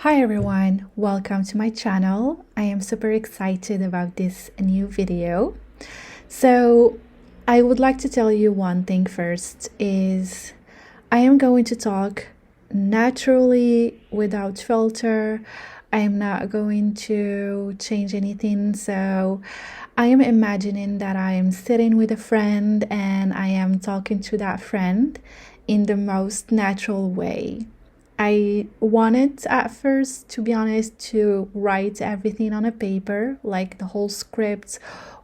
Hi everyone, welcome to my channel. I am super excited about this new video. So I would like to tell you one thing first is I am going to talk naturally without filter. I am not going to change anything. So I am imagining that I am sitting with a friend and I am talking to that friend in the most natural way. I wanted at first, to be honest, to write everything on a paper, like the whole script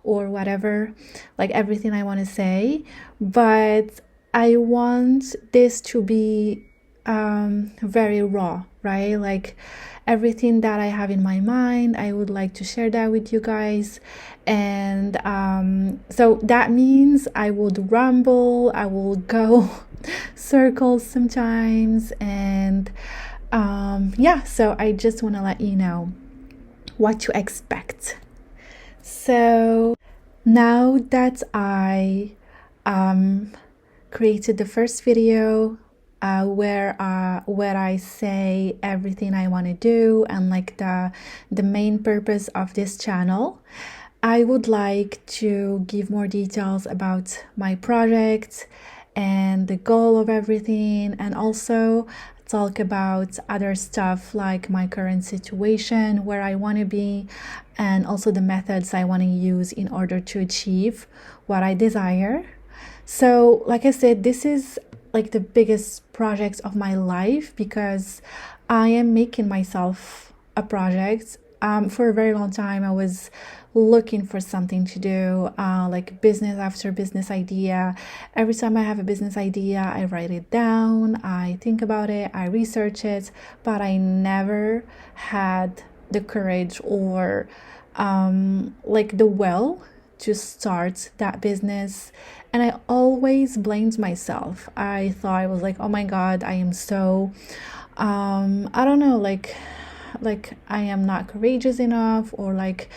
or whatever, like everything I want to say. But I want this to be very raw, right? Like everything that I have in my mind, I would like to share that with you guys. And so that means I would ramble, I will go circles sometimes, and yeah, so I just want to let you know what to expect. So now that I created the first video where I say everything I want to do and like the main purpose of this channel, I would like to give more details about my project and the goal of everything, and also talk about other stuff like my current situation, where I want to be, and also the methods I want to use in order to achieve what I desire. So, like I said, this is like the biggest project of my life because I am making myself a project. For a very long time, I was looking for something to do, like business after business idea. Every time I have a business idea, I write it down, I think about it, I research it, but I never had the courage or like the will to start that business. And I always blamed myself. I thought, I was like, oh my God, I am so, I don't know, like I am not courageous enough, or like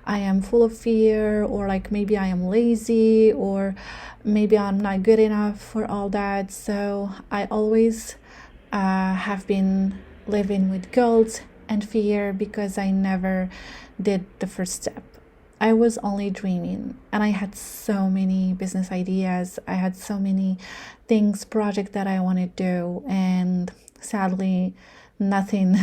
I am full of fear, or like maybe I am lazy, or maybe I'm not good enough for all that. So I always have been living with guilt and fear because I never did the first step. I was only dreaming, and I had so many business ideas. I had so many things, projects that I wanted to do, and sadly, nothing.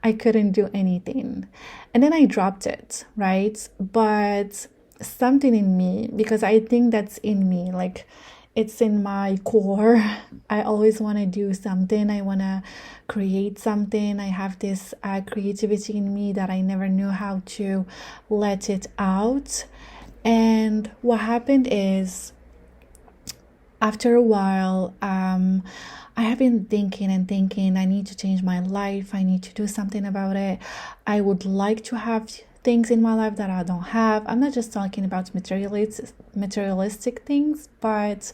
I couldn't do anything. And then I dropped it, right? But something in me, because I think that's in me, like it's in my core. I always want to do something. I want to create something. I have this creativity in me that I never knew how to let it out. And what happened is, after a while, I have been thinking and thinking, I need to change my life. I need to do something about it. I would like to have things in my life that I don't have. I'm not just talking about materialistic things, but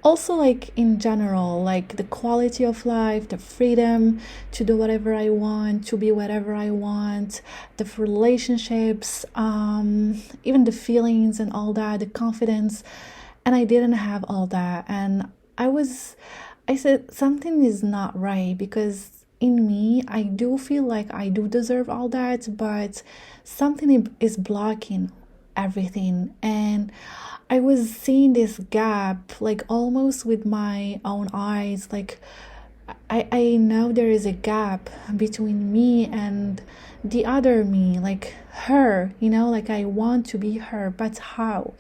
also like in general, like the quality of life, the freedom to do whatever I want, to be whatever I want, the relationships, even the feelings and all that, the confidence. And I didn't have all that. And I said, something is not right, because in me, I do feel like I do deserve all that, but something is blocking everything. And I was seeing this gap, like almost with my own eyes. Like I know there is a gap between me and the other me, like her, like I want to be her, but how?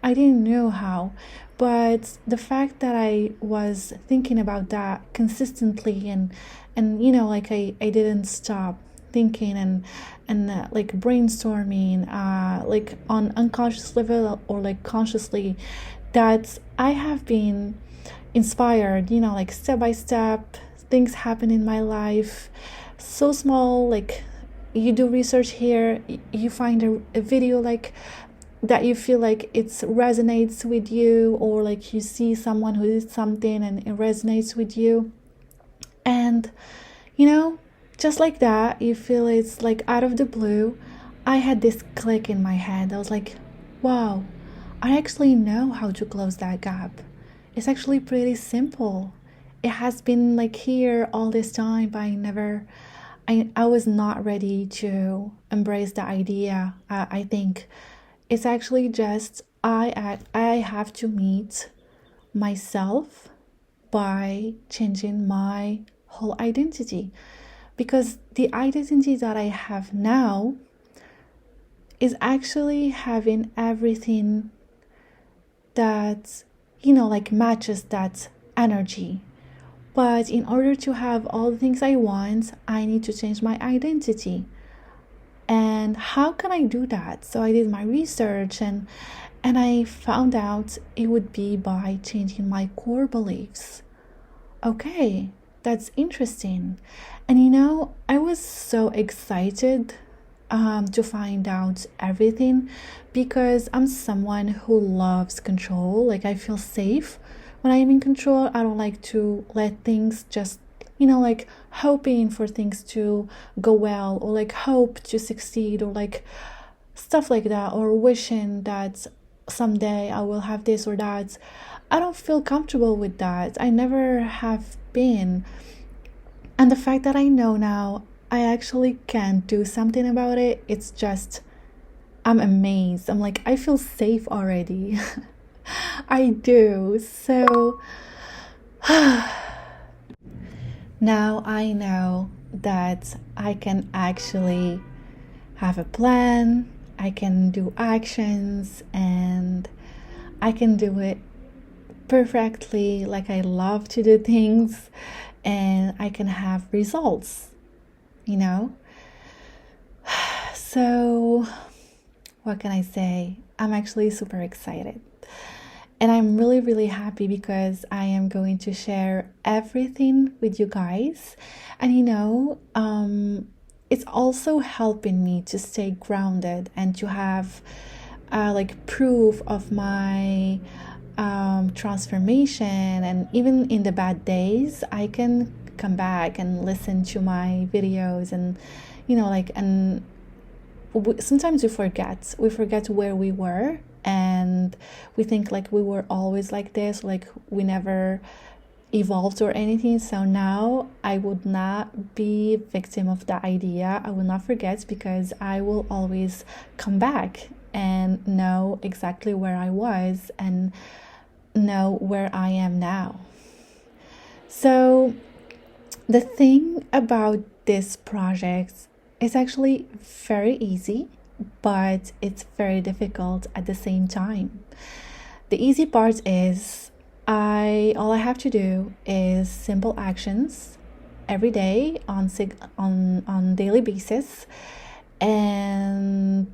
I didn't know how. But the fact that I was thinking about that consistently, and like I didn't stop thinking and like brainstorming, like on unconscious level or like consciously, that I have been inspired, like step by step, things happen in my life so small. Like you do research here, you find a video like that you feel like it resonates with you, or like you see someone who did something and it resonates with you, and just like that, you feel it's like out of the blue. I had this click in my head. I was like, wow, I actually know how to close that gap. It's actually pretty simple. It has been like here all this time, but I never I was not ready to embrace the idea. I think it's actually just I have to meet myself by changing my whole identity, because the identity that I have now is actually having everything that, like matches that energy. But in order to have all the things I want, I need to change my identity. And how can I do that? So I did my research, and I found out it would be by changing my core beliefs. Okay, that's interesting. And I was so excited to find out everything, because I'm someone who loves control. Like, I feel safe when I am in control. I don't like to let things just, like hoping for things to go well, or like hope to succeed, or like stuff like that, or wishing that someday I will have this or that. I don't feel comfortable with that. I never have been. And the fact that I know now I actually can do something about it, it's just, I'm amazed. I'm like, I feel safe already. I do. So now I know that I can actually have a plan, I can do actions, and I can do it perfectly, like I love to do things, and I can have results, you know? So, what can I say? I'm actually super excited. And I'm really, really happy because I am going to share everything with you guys. And it's also helping me to stay grounded and to have like proof of my transformation. And even in the bad days, I can come back and listen to my videos, and sometimes we forget where we were, and we think like we were always like this, like we never evolved or anything. So now I would not be victim of the idea. I will not forget, because I will always come back and know exactly where I was and know where I am now. So the thing about this project is actually very easy, but it's very difficult at the same time. The easy part is all I have to do is simple actions every day on daily basis, and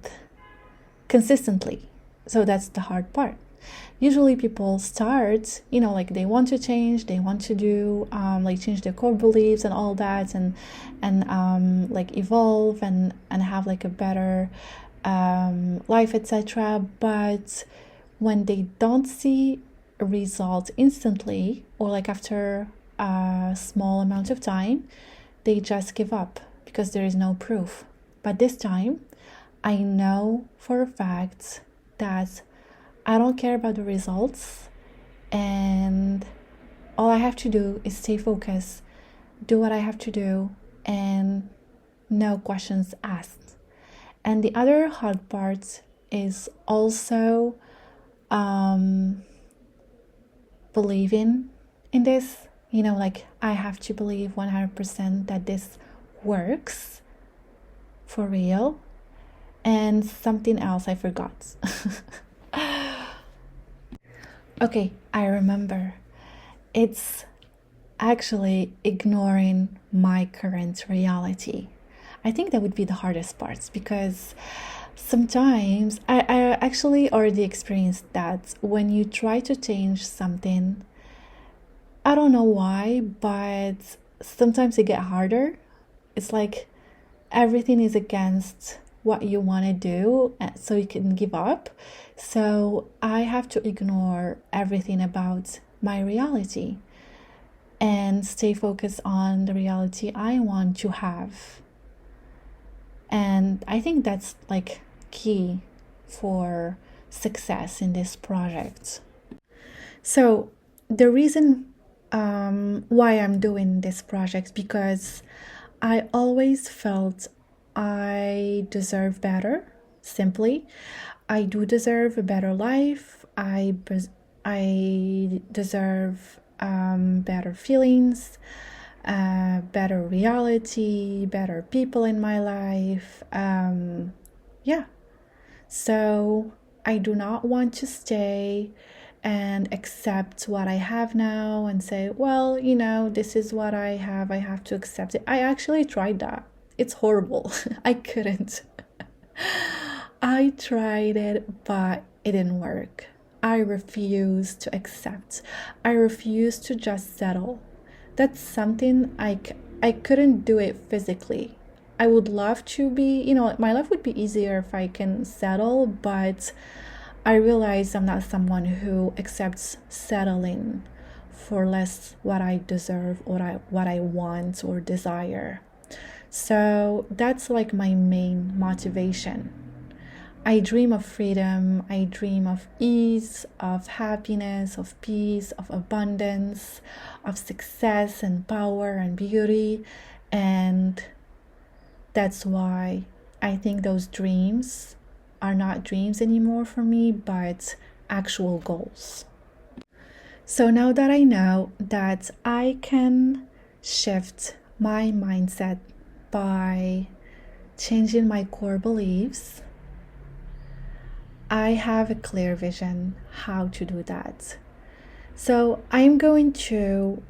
consistently. So that's the hard part. Usually people start, like they want to change, they want to do like change their core beliefs and all that, and like evolve and have like a better life, etc. But when they don't see a result instantly, or like after a small amount of time, they just give up because there is no proof. But this time I know for a fact that I don't care about the results, and all I have to do is stay focused, do what I have to do, and no questions asked. And the other hard part is also believing in this. Like I have to believe 100% that this works for real. And something else I forgot. Okay, I remember. It's actually ignoring my current reality. I think that would be the hardest part, because sometimes I actually already experienced that when you try to change something, I don't know why, but sometimes it gets harder. It's like everything is against what you want to do, so you can give up. So I have to ignore everything about my reality and stay focused on the reality I want to have. And I think that's like key for success in this project. So the reason why I'm doing this project, because I always felt I deserve better. Simply, I do deserve a better life. I deserve better feelings, better reality, better people in my life. Yeah. So I do not want to stay and accept what I have now and say, well, this is what I have to accept it. I actually tried that. It's horrible. I couldn't. I tried it, but it didn't work. I refuse to accept. I refuse to just settle. That's something I couldn't do it physically. I would love to be, my life would be easier if I can settle, but I realize I'm not someone who accepts settling for less what I deserve or what I want or desire. So that's like my main motivation. I dream of freedom, I dream of ease, of happiness, of peace, of abundance, of success and power and beauty. And that's why I think those dreams are not dreams anymore for me, but actual goals. So now that I know that I can shift my mindset by changing my core beliefs, I have a clear vision how to do that. So I'm going to,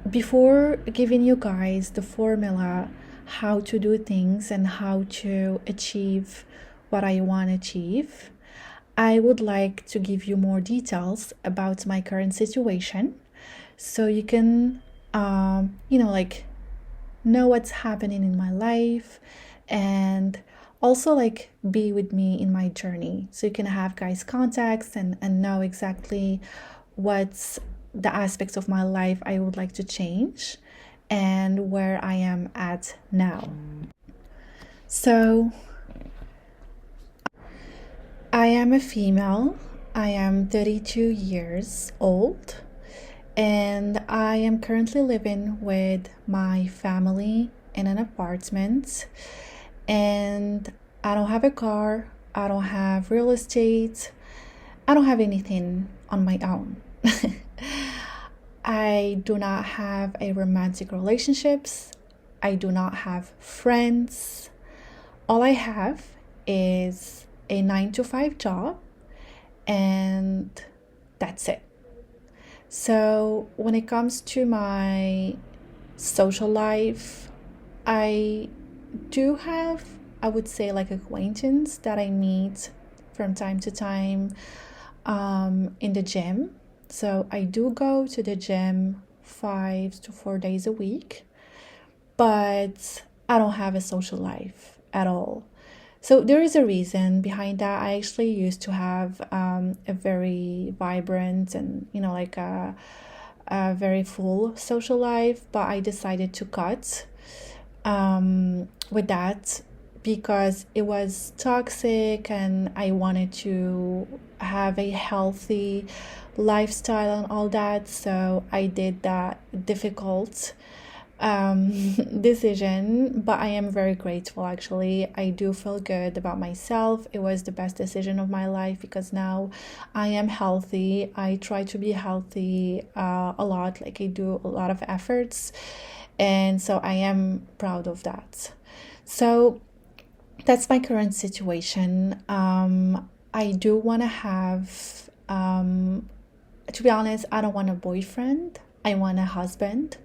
before giving you guys the formula how to do things and how to achieve what I want to achieve, I would like to give you more details about my current situation so you can, know what's happening in my life and also be with me in my journey so you can have guys contacts and know exactly what's the aspects of my life I would like to change and where I am at now. So I am a female. I am 32 years old and I am currently living with my family in an apartment. And I don't have a car, I don't have real estate, I don't have anything on my own. I do not have a romantic relationships. I do not have friends. All I have is a 9-to-5 job, and that's it. So when it comes to my social life, I do have, I would say, acquaintance that I meet from time to time in the gym. So I do go to the gym 5 to 4 days a week, but I don't have a social life at all. So there is a reason behind that. I actually used to have a very vibrant and a very full social life, but I decided to cut with that because it was toxic and I wanted to have a healthy lifestyle and all that. So I did that difficult decision, but I am very grateful. Actually, I do feel good about myself. It was the best decision of my life because now I am healthy. I try to be healthy a lot. I do a lot of efforts, and so I am proud of that. So that's my current situation. I do want to have, to be honest, I don't want a boyfriend. I want a husband.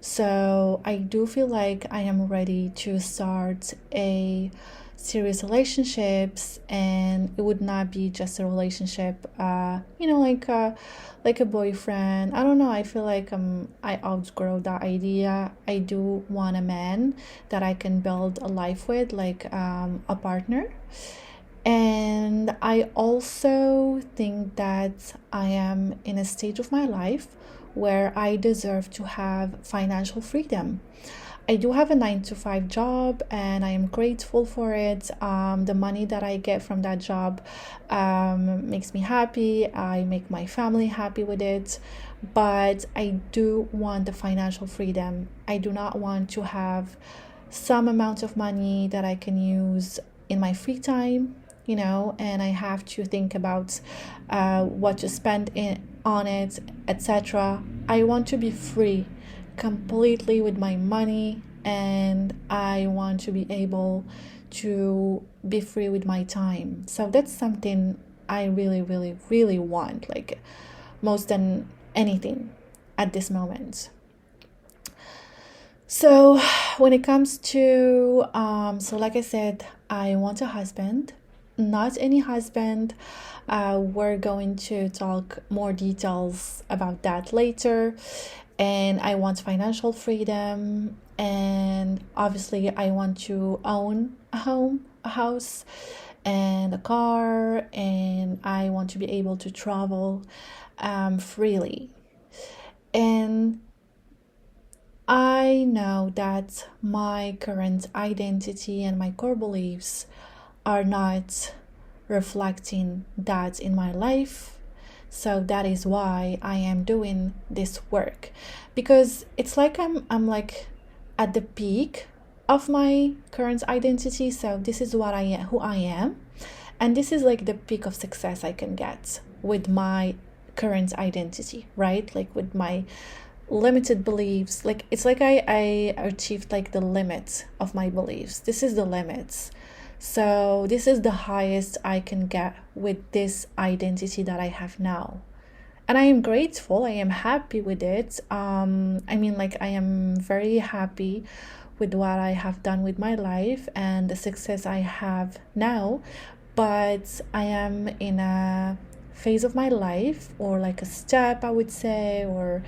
So I do feel like I am ready to start a serious relationships, and it would not be just a relationship, like a boyfriend. I don't know. I feel like I outgrow that idea. I do want a man that I can build a life with, a partner. And I also think that I am in a stage of my life where I deserve to have financial freedom. I do have a 9-to-5 job and I am grateful for it. The money that I get from that job makes me happy. I make my family happy with it. But I do want the financial freedom. I do not want to have some amount of money that I can use in my free time, and I have to think about what to spend on it, etc. I want to be free completely with my money, and I want to be able to be free with my time. So that's something I really, really, really want, like most than anything at this moment. So when it comes to, like I said, I want a husband, not any husband. We're going to talk more details about that later. And I want financial freedom. And obviously, I want to own a home, a house, and a car. And I want to be able to travel freely. And I know that my current identity and my core beliefs are not reflecting that in my life. So that is why I am doing this work, because it's like I'm like at the peak of my current identity. So this is what I am, who I am, and this is like the peak of success I can get with my current identity, right? Like with my limited beliefs, like it's like I achieved like the limit of my beliefs. This is the limits. So this is the highest I can get with this identity that I have now, and I am grateful, I am happy with it. I mean, like, I am very happy with what I have done with my life and the success I have now. But I am in a phase of my life, or like a step, I would say, or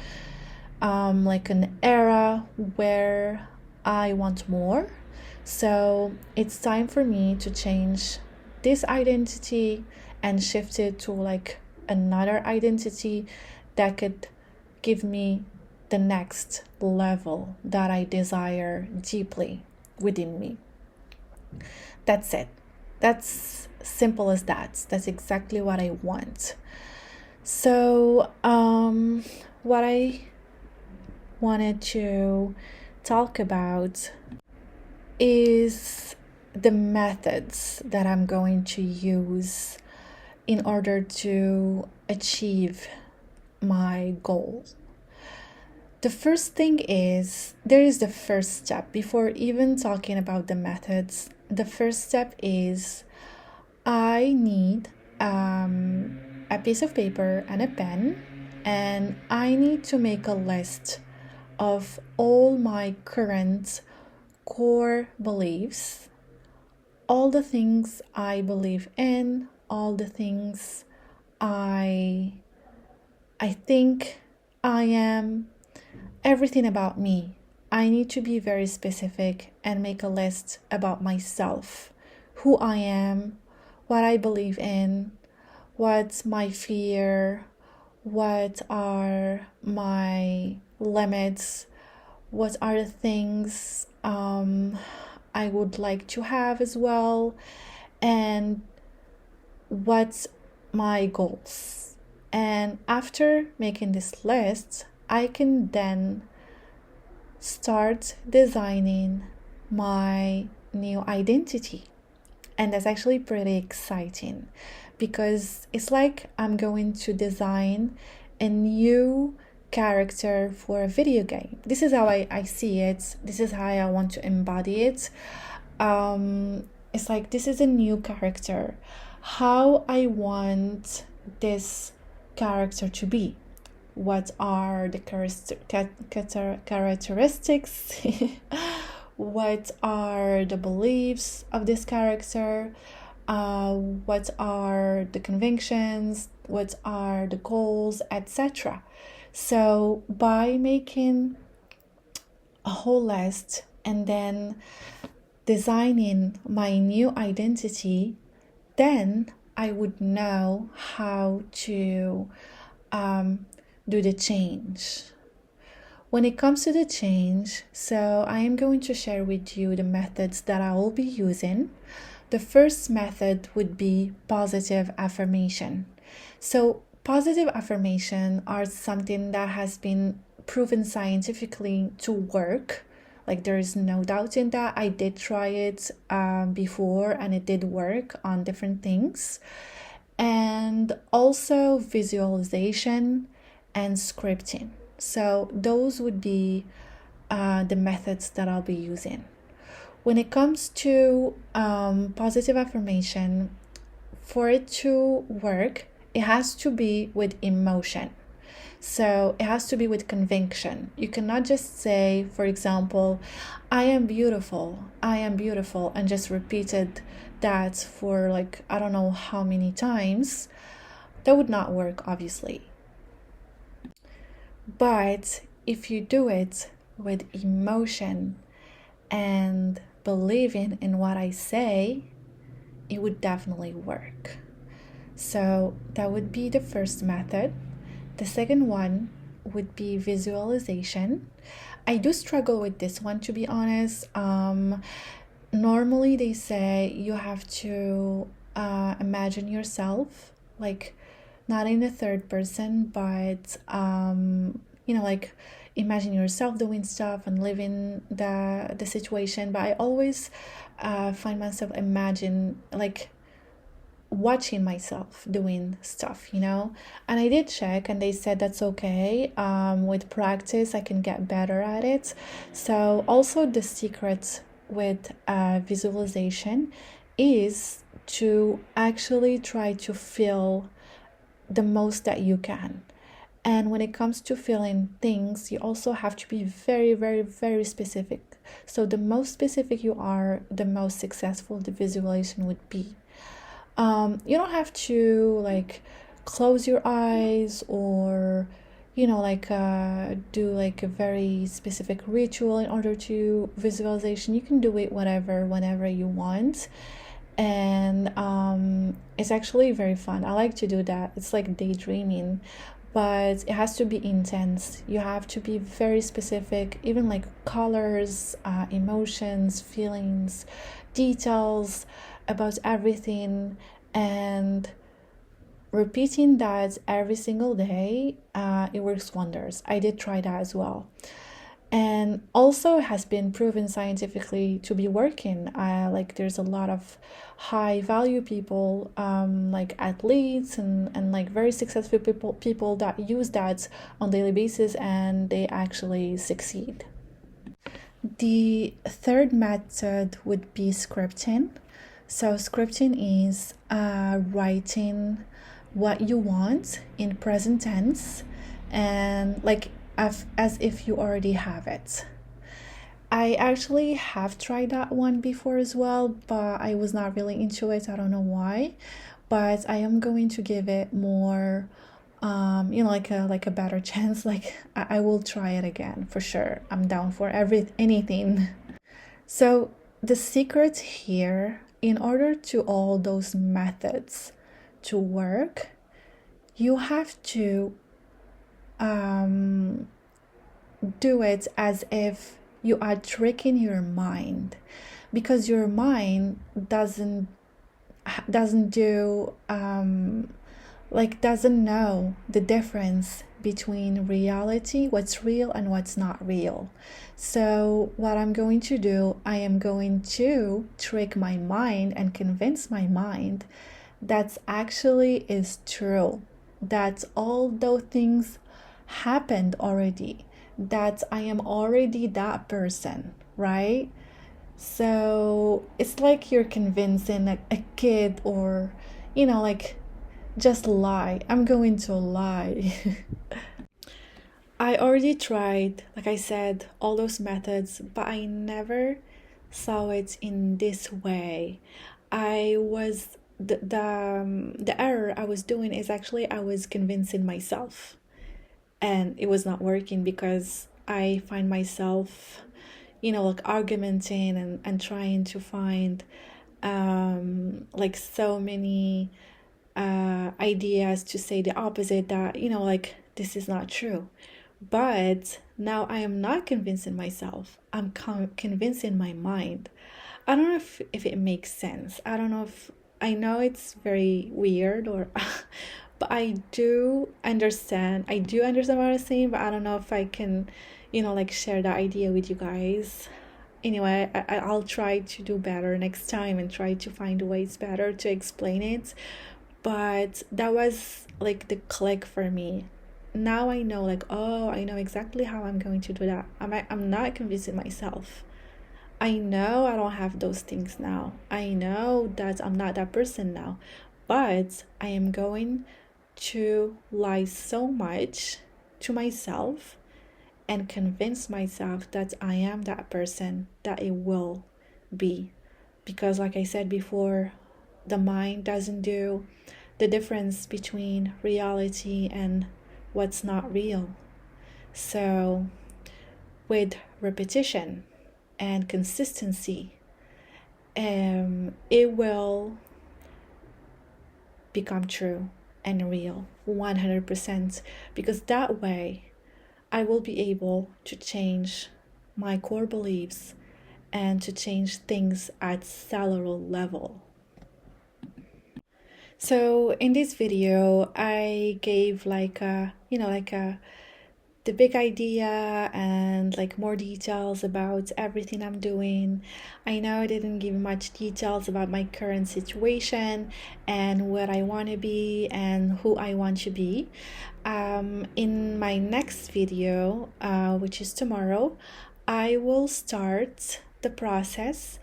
like an era where I want more. So it's time for me to change this identity and shift it to like another identity that could give me the next level that I desire deeply within me. That's it. That's simple as that. That's exactly what I want. So what I wanted to talk about is the methods that I'm going to use in order to achieve my goal. The first thing is, there is the first step. Before even talking about the methods, the first step is I need a piece of paper and a pen, and I need to make a list of all my current core beliefs, all the things I believe in, all the things I think I am, everything about me. I need to be very specific and make a list about myself, who I am, what I believe in, what's my fear, what are my limits, what are the things I would like to have as well, and what's my goals. And after making this list, I can then start designing my new identity. And that's actually pretty exciting, because it's like I'm going to design a new character for a video game. This is how I see it. This is how I want to embody it. It's like this is a new character. How I want this character to be. What are the characteristics? What are the beliefs of this character? What are the convictions? What are the goals, etc.? So by making a whole list and then designing my new identity, then I would know how to do the change. When it comes to the change, so I am going to share with you the methods that I will be using. The first method would be positive affirmation. So positive affirmation are something that has been proven scientifically to work. Like there is no doubt in that. I did try it before and it did work on different things. And also visualization and scripting. So those would be the methods that I'll be using. When it comes to positive affirmation, for it to work, it has to be with emotion. So it has to be with conviction. You cannot just say, for example, I am beautiful, and just repeated that for like, I don't know how many times. That would not work, obviously. But if you do it with emotion and believing in what I say, it would definitely work. So that would be the first method. The second one would be visualization. I do struggle with this one, to be honest. Normally they say you have to imagine yourself, like not in the third person, but like imagine yourself doing stuff and living the situation. But I always find myself imagine like watching myself doing stuff, and I did check and they said that's okay. With practice I can get better at it. So also the secret with visualization is to actually try to feel the most that you can. And when it comes to feeling things, you also have to be very, very, very specific. So the most specific you are, the most successful the visualization would be. You don't have to like close your eyes or do like a very specific ritual in order to visualization. You can do it whenever you want, and it's actually very fun. I like to do that. It's like daydreaming, but it has to be intense. You have to be very specific, even like colors, emotions, feelings, details about everything, and repeating that every single day, it works wonders. I did try that as well, and also has been proven scientifically to be working. Like there's a lot of high value people, like athletes and like very successful people that use that on daily basis, and they actually succeed. The third method would be scripting. So scripting is writing what you want in present tense, and like as if you already have it. I actually have tried that one before as well, but I was not really into it. I don't know why, but I am going to give it more like a better chance. Like I will try it again for sure. I'm down for anything. So the secret here, in order to all those methods to work, you have to do it as if you are tricking your mind, because your mind doesn't do doesn't know the difference between reality, what's real and what's not real. So what I'm going to do, I am going to trick my mind and convince my mind that actually is true, that all those things happened already, that I am already that person, right? So it's like you're convincing a kid, or just lie. I'm going to lie. I already tried, like I said, all those methods, but I never saw it in this way. I was the error I was doing is actually I was convincing myself, and it was not working because I find myself argumenting and trying to find so many ideas to say the opposite, that this is not true. But now I am not convincing myself, I'm convincing my mind. I don't know if it makes sense. I don't know if I know it's very weird, or but I do understand what I'm saying, but I don't know if I can share that idea with you guys. anyway, I'll try to do better next time and try to find ways better to explain it. But that was like the click for me. Now I know, like, oh, I know exactly how I'm going to do that. I'm not convincing myself. I know I don't have those things now. I know that I'm not that person now. But I am going to lie so much to myself and convince myself that I am that person, that it will be. Because, like I said before, the mind doesn't do the difference between reality and what's not real. So, with repetition and consistency, it will become true and real 100%, because that way I will be able to change my core beliefs and to change things at cellular level. So in this video, I gave like a, the big idea and like more details about everything I'm doing. I know I didn't give much details about my current situation and what I want to be and who I want to be. In my next video, which is tomorrow, I will start the process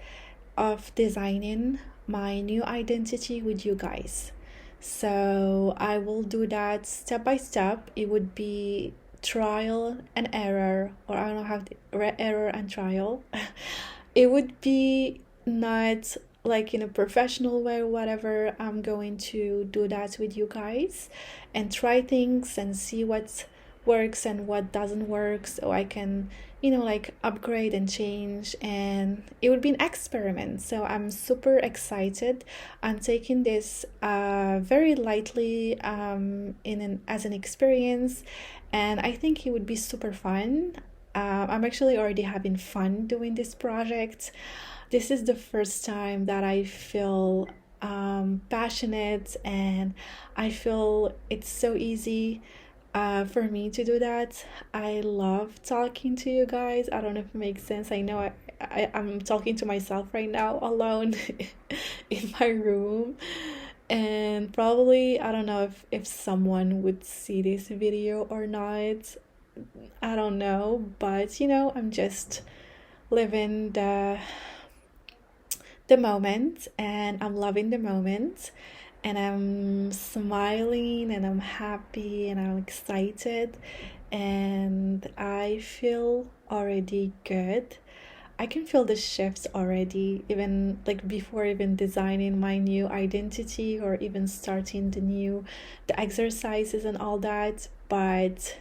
of designing my new identity with you guys. So I will do that step by step. It would be trial and error, or I don't know how error and trial. It would be not like in a professional way or whatever. I'm going to do that with you guys and try things and see what works and what doesn't work, so I can like upgrade and change, and it would be an experiment. So I'm super excited. I'm taking this very lightly as an experience, and I think it would be super fun. I'm actually already having fun doing this project. This is the first time that I feel passionate, and I feel it's so easy for me to do that. I love talking to you guys. I don't know if it makes sense. I know I'm talking to myself right now alone in my room, and probably I don't know if someone would see this video or not. I don't know, but I'm just living the moment, and I'm loving the moment, and I'm smiling and I'm happy and I'm excited, and I feel already good. I can feel the shifts already, even like before even designing my new identity or even starting the exercises and all that. But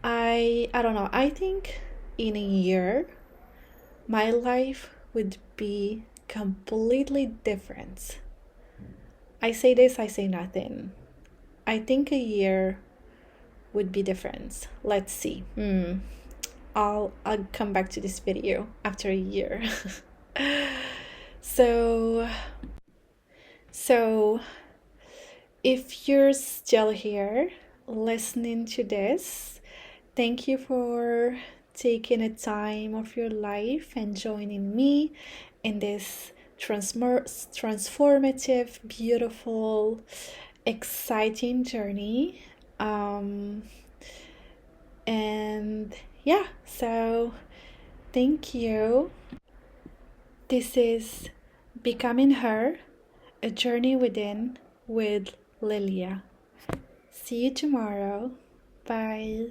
I don't know. I think in a year my life would be completely different. I say this, I say nothing. I think a year would be different. Let's see. I'll come back to this video after a year. So if you're still here listening to this, thank you for taking a time of your life and joining me in this transformative, beautiful, exciting journey. And yeah, so thank you. This is Becoming Her, a journey within with Lilia. See you tomorrow. Bye.